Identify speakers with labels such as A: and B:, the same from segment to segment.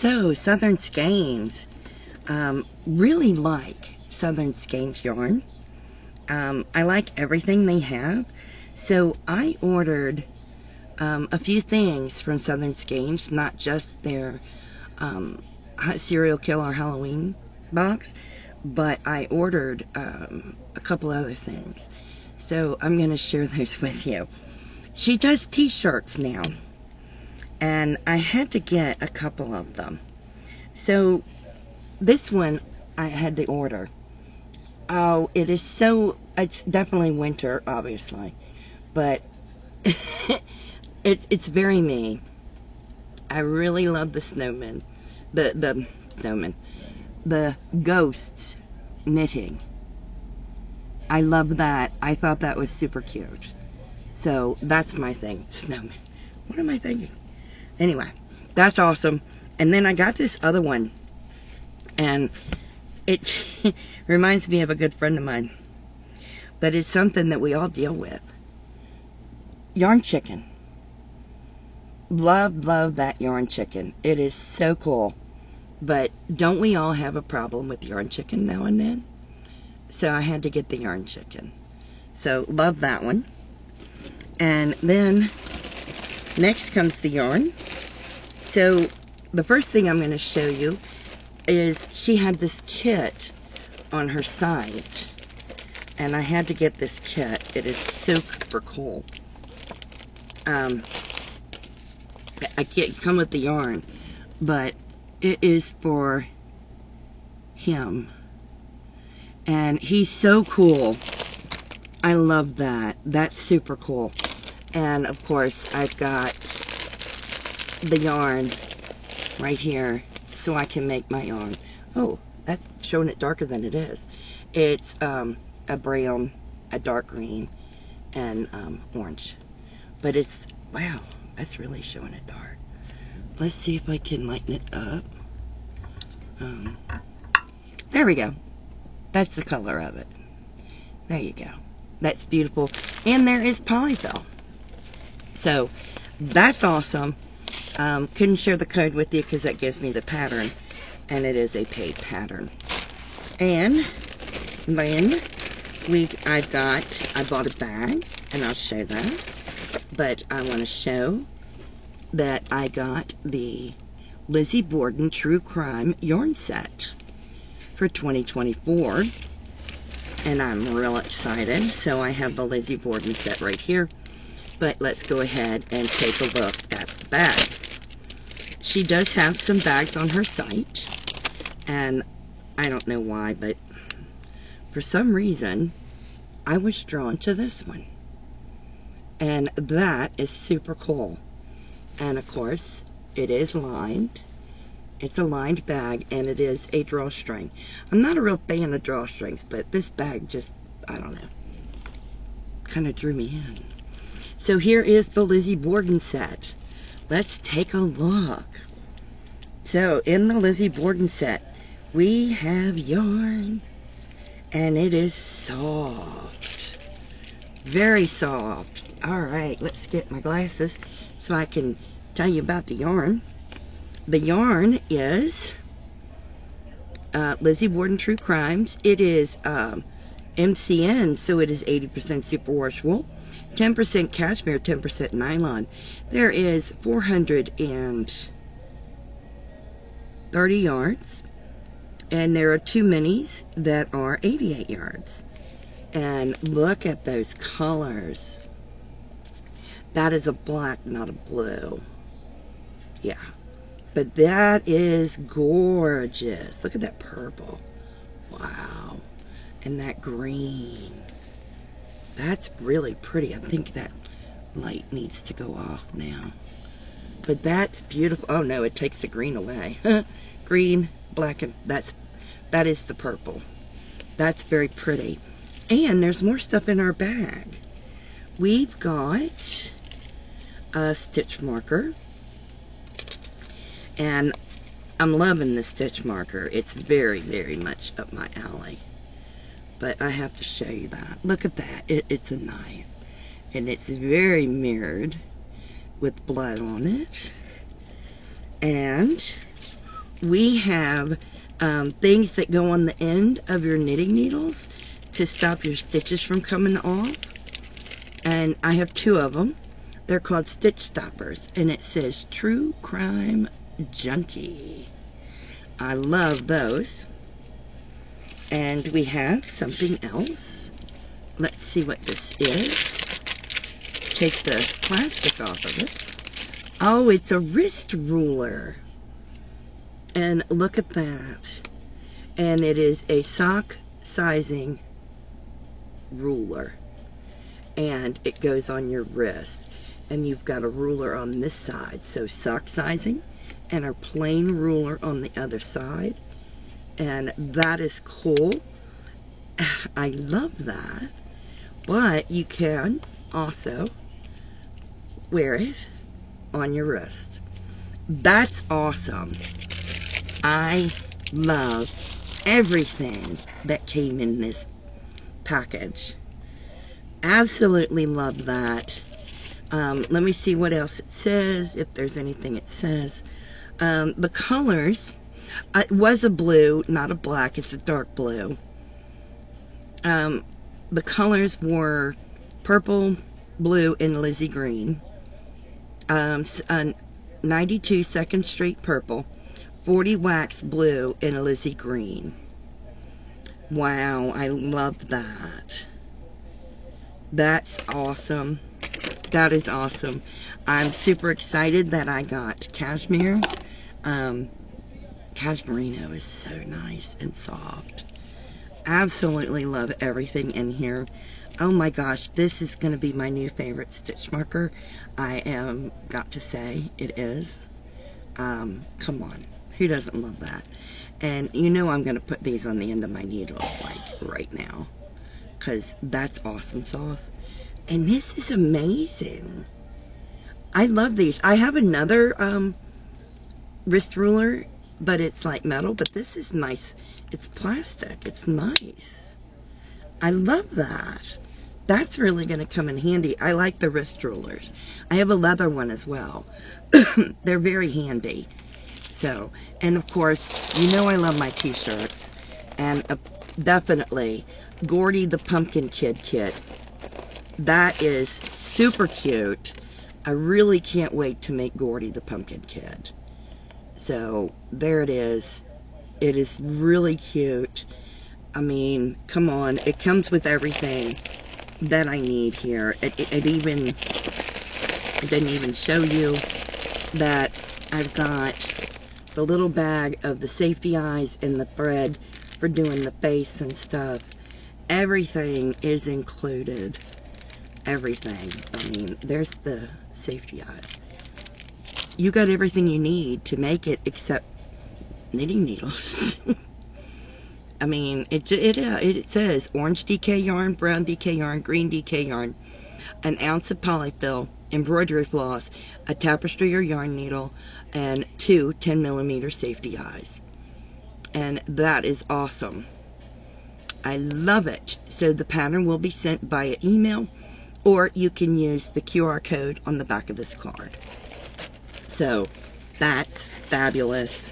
A: So, Southern Skeins. Really like Southern Skeins yarn. I like everything they have. So, I ordered a few things from Southern Skeins, not just their Serial Killer Halloween box, but I ordered a couple other things. So, I'm going to share those with you. She does t-shirts now, and I had to get a couple of them. So this one I had to order. Oh, it's definitely winter, obviously, but it's very me. I really love the snowmen, the ghosts knitting. I love that. I thought that was super cute. So that's my thing. Snowman. What am I thinking? Anyway, that's awesome. And then I got this other one. And it reminds me of a good friend of mine. But it's something that we all deal with. Yarn chicken. Love that yarn chicken. It is so cool. But don't we all have a problem with yarn chicken now and then? So I had to get the yarn chicken. So love that one. And then next comes the yarn. So the first thing I'm going to show you is she had this kit on her site. And I had to get this kit. It is super cool. I can't come with the yarn, but it is for him. And he's so cool. I love that. That's super cool. And of course, I've got the yarn right here so I can make my yarn. Oh, that's showing it darker than it is. It's a brown, a dark green, and orange. But it's, wow, that's really showing it dark. Let's see if I can lighten it up. There we go. That's the color of it. There you go. That's beautiful. And there is polyfill. So, that's awesome. Couldn't share the code with you because that gives me the pattern. And it is a paid pattern. And then I bought a bag. And I'll show that. But I want to show that I got the Lizzie Borden True Crime yarn set for 2024. And I'm real excited. So I have the Lizzie Borden set right here. But let's go ahead and take a look at the bag. She does have some bags on her site. And I don't know why, but for some reason, I was drawn to this one. And that is super cool. And of course, it is lined. It's a lined bag, and it is a drawstring. I'm not a real fan of drawstrings, but this bag just, I don't know, kind of drew me in. So here is the Lizzie Borden set. Let's take a look. So in the Lizzie Borden set, we have yarn, and it is soft. Very soft. All right, let's get my glasses so I can tell you about the yarn. The yarn is Lizzie Borden True Crimes. It is MCN, so it is 80% superwash wool, 10% cashmere, 10% nylon. There is 430 yards, and there are 2 minis that are 88 yards. And look at those colors. That is a black, not a blue. Yeah. But that is gorgeous. Look at that purple. Wow. And that green. That's really pretty. I think that light needs to go off now. But that's beautiful. Oh no, it takes the green away. Green, black, and that is the purple. That's very pretty. And there's more stuff in our bag. We've got a stitch marker. And I'm loving the stitch marker. It's very, very much up my alley. But I have to show you that. Look at that. It's a knife. And it's very mirrored with blood on it. And we have things that go on the end of your knitting needles to stop your stitches from coming off. And I have 2 of them. They're called stitch stoppers, and it says True Crime Junkie. I love those. And we have something else. Let's see what this is. Take the plastic off of it. Oh, it's a wrist ruler. And look at that. And it is a sock sizing ruler. And it goes on your wrist. And you've got a ruler on this side. So sock sizing and a plain ruler on the other side. And that is cool. I love that. But you can also wear it on your wrist. That's awesome. I love everything that came in this package. Absolutely love that. Let me see what else it says, if there's anything it says. The colors, it was a blue, not a black, it's a dark blue. The colors were purple, blue, and Lizzie green. 92 Second Street purple, 40 wax blue, and Lizzie green. Wow, I love that. That's awesome. That is awesome. I'm super excited that I got cashmere. Cashmerino is so nice and soft. Absolutely love everything in here. Oh my gosh, this is going to be my new favorite stitch marker. I am, got to say, it is. Come on, who doesn't love that? And you know I'm going to put these on the end of my needles, like, right now. Because that's awesome sauce. And this is amazing. I love these. I have another wrist ruler, but it's like metal, but this is nice. It's plastic. It's nice. I love that. That's really going to come in handy. I like the wrist rulers. I have a leather one as well. They're very handy. So, and of course, you know I love my t-shirts. And definitely, Gordy the Pumpkin Kid kit. That is super cute. I really can't wait to make Gordy the Pumpkin Kid. So, there it is. It is really cute. I mean, come on. It comes with everything that I need here. It didn't even show you that I've got the little bag of the safety eyes and the thread for doing the face and stuff. Everything is included. Everything. I mean, there's the safety eyes. You got everything you need to make it except knitting needles. I mean, it says orange DK yarn, brown DK yarn, green DK yarn, an ounce of polyfill, embroidery floss, a tapestry or yarn needle, and 2 10mm safety eyes. And that is awesome. I love it. So the pattern will be sent via email, or you can use the QR code on the back of this card. So that's fabulous.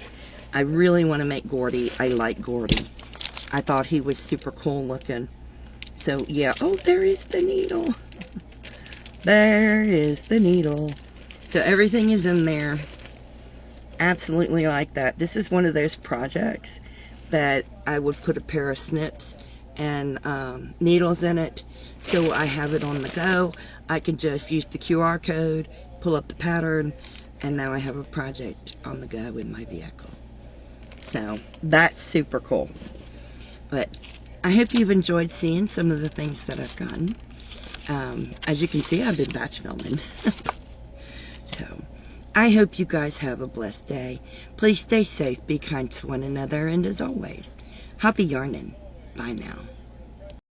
A: I really want to make Gordy. I like Gordy. I thought he was super cool looking. So yeah. Oh, there is the needle. There is the needle. So everything is in there. Absolutely like that. This is one of those projects that I would put a pair of snips and needles in it, so I have it on the go. I can just use the QR code, pull up the pattern, and now I have a project on the go in my vehicle. So that's super cool. But I hope you've enjoyed seeing some of the things that I've gotten. As you can see, I've been batch filming. So I hope you guys have a blessed day. Please stay safe, be kind to one another, and as always, happy yarning. Bye now.